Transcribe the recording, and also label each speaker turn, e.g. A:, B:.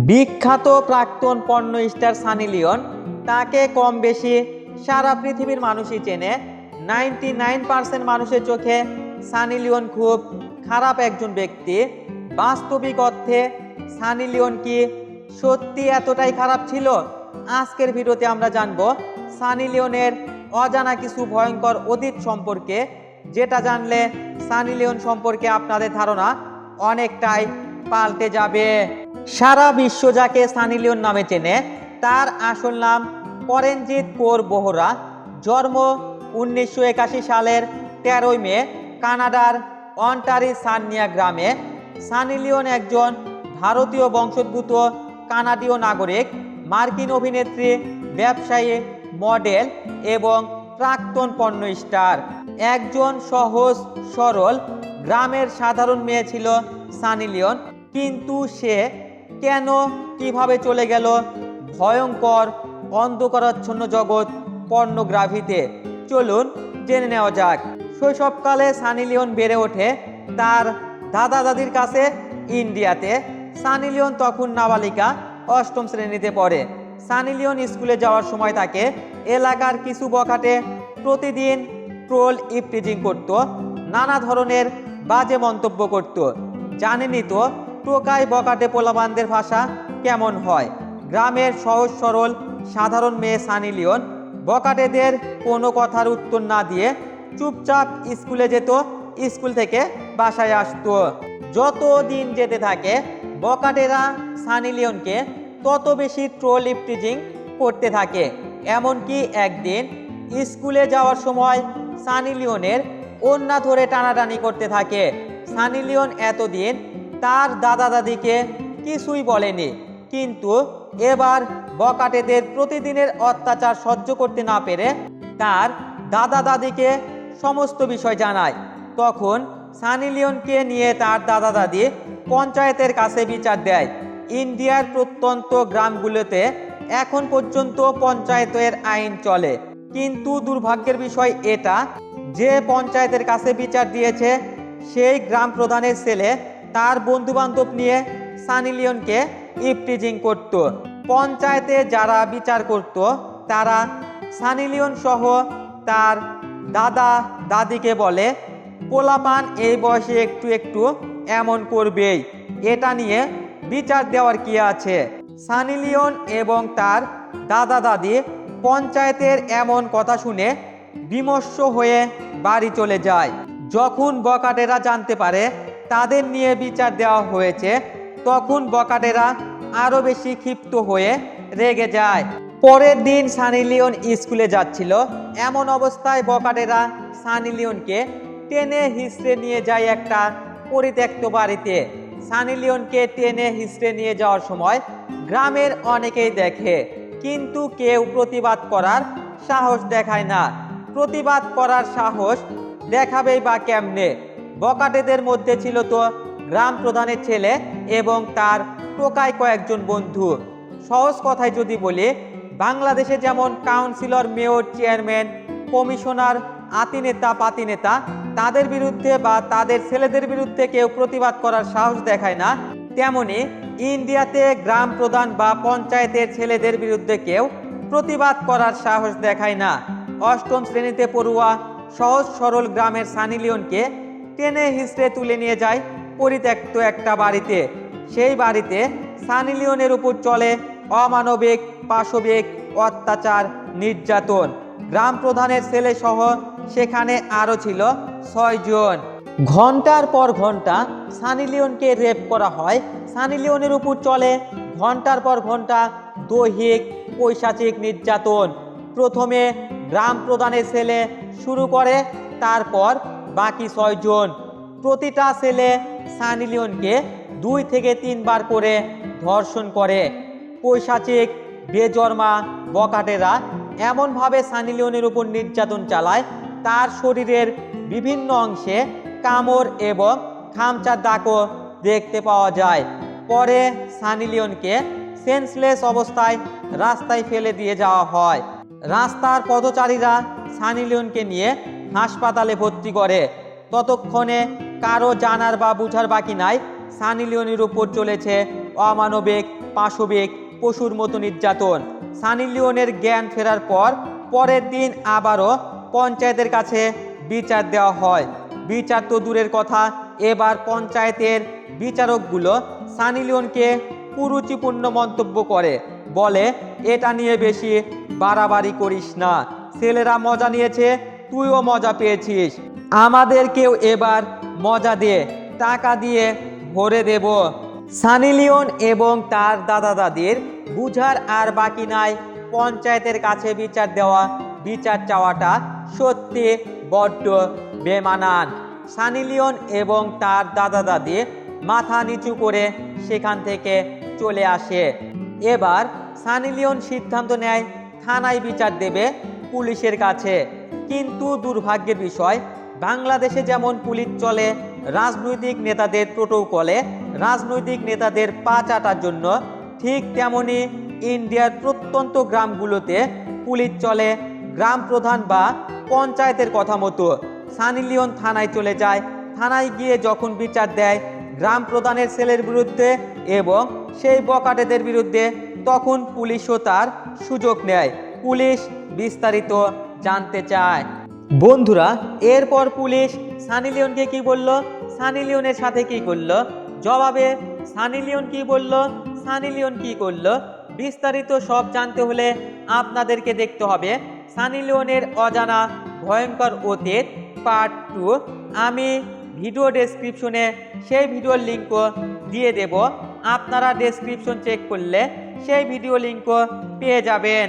A: বিখ্যাত প্রাক্তন porn star Sunny Leone, তাকে কম বেশি সারা পৃথিবীর মানুষই চেনে। 99% মানুষের চোখে সানি লিওন খুব খারাপ একজন ব্যক্তি। বাস্তবিক অর্থে সানি লিওন কি সত্যি এতটাই খারাপ ছিল? আজকের ভিডিওতে আমরা জানবো সানি লিওনের অজানা কিছু ভয়ঙ্কর অতীত সম্পর্কে, যেটা জানলে সানি লিওন সম্পর্কে আপনাদের ধারণা অনেকটাই পাল্টে যাবে। সারা বিশ্ব যাকে সানি লিওন নামে চেনে, তার আসল নাম পরনজিৎ কৌর বোহরা। জন্ম 1981 সালের 13 মে কানাডার অন্টারি সান্নিয়া গ্রামে। সানি লিওন একজন ভারতীয় বংশোদ্ভূত কানাডীয় নাগরিক, মার্কিন অভিনেত্রী, ব্যবসায়ী, মডেল এবং প্রাক্তন পর্ন স্টার। একজন সহজ সরল গ্রামের সাধারণ মেয়ে ছিল সানি লিওন, কিন্তু সে কেন কিভাবে চলে গেল ভয়ঙ্কর অন্ধকারাচ্ছন্ন জগৎ পর্নোগ্রাফিতে? চলুন জেনে নেওয়া যাক। শৈশবকালে সানি লিওন বেড়ে ওঠে তার দাদা দাদির কাছে ইন্ডিয়াতে। সানি লিওন তখন নাবালিকা, 8ম শ্রেণীতে পড়ে। সানি লিওন স্কুলে যাওয়ার সময় তাকে এলাকার কিছু বখাটে প্রতিদিন ট্রোল ইপটিজিং করত, নানা ধরনের বাজে মন্তব্য করত। জানেনই তো টোকাই বকাটে পোলাপানদের ভাষা কেমন হয়। গ্রামের সহজ সরল সাধারণ মেয়ে সানি লিওন বকাটেদের কোনো কথার উত্তর না দিয়ে চুপচাপ স্কুলে যেত, স্কুল থেকে বাসায় আসতো। যত দিন যেতে থাকে বকাটেরা সানি লিওনকে তত বেশি ট্রোল ইপটিজিং করতে থাকে। এমনকি একদিন স্কুলে যাওয়ার সময় সানি লিওনের ওড়না ধরে টানাটানি করতে থাকে। সানি লিওন এতদিন তার দাদা দাদিকে কিছুই বলেনি, কিন্তু এবার বকাটেদের প্রতিদিনের অত্যাচার সহ্য করতে না পেরে তার দাদা দাদিকে সমস্ত বিষয় জানায়। তখন সানি লিওনকে নিয়ে তার দাদা দাদি পঞ্চায়েতের কাছে বিচার দেয়। ইন্ডিয়ার প্রত্যন্ত গ্রামগুলোতে এখন পর্যন্ত পঞ্চায়েতের আইন চলে, কিন্তু দুর্ভাগ্যের বিষয় এটা যে পঞ্চায়েতের কাছে বিচার দিয়েছে সেই গ্রাম প্রধানের ছেলে তার বন্ধু বান্ধব নিয়ে সানি লিওনকে ইপটিজিং করত। পঞ্চায়েতে যারা বিচার করত তারা সানি লিওন সহ তার দাদা দাদিকে বলে, পোলাপান এই বয়সে একটু একটু এমন করবেই, এটা নিয়ে বিচার দেওয়ার কি আছে। সানি লিওন এবং তার দাদা দাদি পঞ্চায়েতের এমন কথা শুনে বিমর্ষ হয়ে বাড়ি চলে যায়। যখন বকাটেরা জানতে পারে তাদের নিয়ে বিচার দেওয়া হয়েছে, তখন বকাটেরা আরো বেশি ক্ষিপ্ত হয়ে রেগে যায়। পরের দিন সানি লিওন স্কুলে যাচ্ছিল, এমন অবস্থায় বকাটেরা সানি লিওনকে টেনে হিঁচড়ে নিয়ে যায় একটা পরিত্যক্ত বাড়িতে। সানি লিওনকে টেনে হিঁচড়ে নিয়ে যাওয়ার সময় গ্রামের অনেকেই দেখে, কিন্তু কেউ প্রতিবাদ করার সাহস দেখায় না। প্রতিবাদ করার সাহস দেখাবেই বা কেমনে? বকাটেদের মধ্যে ছিল তো গ্রাম প্রধানের ছেলে এবং তার টোকাই কয়েকজন বন্ধু। সহজ কথায় যদি বলি, বাংলাদেশে যেমন কাউন্সিলর, মেয়র, চেয়ারম্যান, কমিশনার, আতিনেতা, পাতিনেতা, তাদের বিরুদ্ধে বা তাদের ছেলেদের বিরুদ্ধে কেউ প্রতিবাদ করার সাহস দেখায় না, তেমনি ইন্ডিয়াতে গ্রাম প্রধান বা পঞ্চায়েতের ছেলেদের বিরুদ্ধে কেউ প্রতিবাদ করার সাহস দেখায় না। 8ম শ্রেণীতে পড়ুয়া সহজ সরল গ্রামের সানি লিওনকে টেনে হিঁচড়ে তুলে নিয়ে যায় পরিত্যক্ত একটা বাড়িতে। সেই বাড়িতে সানি লিওনের উপর চলে অমানবিক পাশবিক অত্যাচার, নির্যাতন। গ্রাম প্রধানের ছেলে সহ সেখানে আরও ছিল 6 জন। ঘন্টার পর ঘন্টা সানি লিওনকে রেপ করা হয়। সানি লিওনের উপর চলে ঘন্টার পর ঘন্টা দৈহিক পৈশাচিক নির্যাতন। প্রথমে গ্রাম প্রধানের ছেলে শুরু করে, তারপর বাকি 6 জন। প্রতিটা ছেলে সানি লিওনকে 2 থেকে 3 বার করে ধর্ষণ করে। পৈশাচিক বেজন্মা বকাটেরা এমনভাবে সানি লিওনের উপর নির্যাতন চালায়, তার শরীরের বিভিন্ন অংশে কামড় এবং খামচার দাগও দেখতে পাওয়া যায়। পরে সানি লিওনকে সেন্সলেস অবস্থায় রাস্তায় ফেলে দিয়ে যাওয়া হয়। রাস্তার পথচারীরা সানি লিওনকে নিয়ে হাসপাতালে ভর্তি করে। ততক্ষণে কারো জানার বা বুঝার বাকি নাই সানি লিওনের উপর চলেছে অমানবিক পাশবিক পশুর মতো নির্যাতন। সানি লিওনের জ্ঞান ফেরার পর পরের দিন আবারও পঞ্চায়েতের কাছে বিচার দেওয়া হয়। বিচার তো দূরের কথা, এবার পঞ্চায়েতের বিচারকগুলো সানি লিওনকে কুরুচিপূর্ণ মন্তব্য করে, বলে এটা নিয়ে বেশি বাড়াবাড়ি করিস না, ছেলেরা মজা নিয়েছে, তুইও মজা পেয়েছিস, আমাদেরকেও এবার মজা দে, টাকা দিয়ে ভরে দেব। সানি লিওন এবং তার দাদা দাদির বুঝার আর বাকি নাই, পঞ্চায়েতের কাছে বিচার দেওয়া বিচার চাওয়াটা সত্যি বড্ড বেমানান। সানি লিওন এবং তার দাদা দাদি মাথা নিচু করে সেখান থেকে চলে আসে। এবার সানি লিওন সিদ্ধান্ত নেয় থানায় বিচার দেবে পুলিশের কাছে। কিন্তু দুর্ভাগ্যের বিষয়, বাংলাদেশে যেমন পুলিশ চলে রাজনৈতিক নেতাদের প্রোটোকলে, রাজনৈতিক নেতাদের পা চাটার জন্য, ঠিক তেমনি ইন্ডিয়ার প্রত্যন্ত গ্রামগুলোতে পুলিশ চলে গ্রাম প্রধান বা পঞ্চায়েতের কথা মতো। সানি লিওন থানায় চলে যায়। থানায় গিয়ে যখন বিচার দেয় গ্রাম প্রধানের ছেলের বিরুদ্ধে এবং সেই বকাটেদের বিরুদ্ধে, তখন পুলিশও তার সুযোগ নেয়। পুলিশ বিস্তারিত জানতে চায়। বন্ধুরা, এরপর পুলিশ সানি লিওনকে কি বলল, সানি লিওনের সাথে কি করলো, জবাবে সানি লিওন কি বলল, সানি লিওন কি করলো, বিস্তারিত সব জানতে হলে আপনাদেরকে দেখতে হবে সানি লিওনের অজানা ভয়ঙ্কর অতীত পার্ট 2। আমি ভিডিও ডেসক্রিপশনে সেই ভিডিওর লিঙ্কও দিয়ে দেব, আপনারা ডেসক্রিপশন চেক করলে সেই ভিডিও লিঙ্কও পেয়ে যাবেন।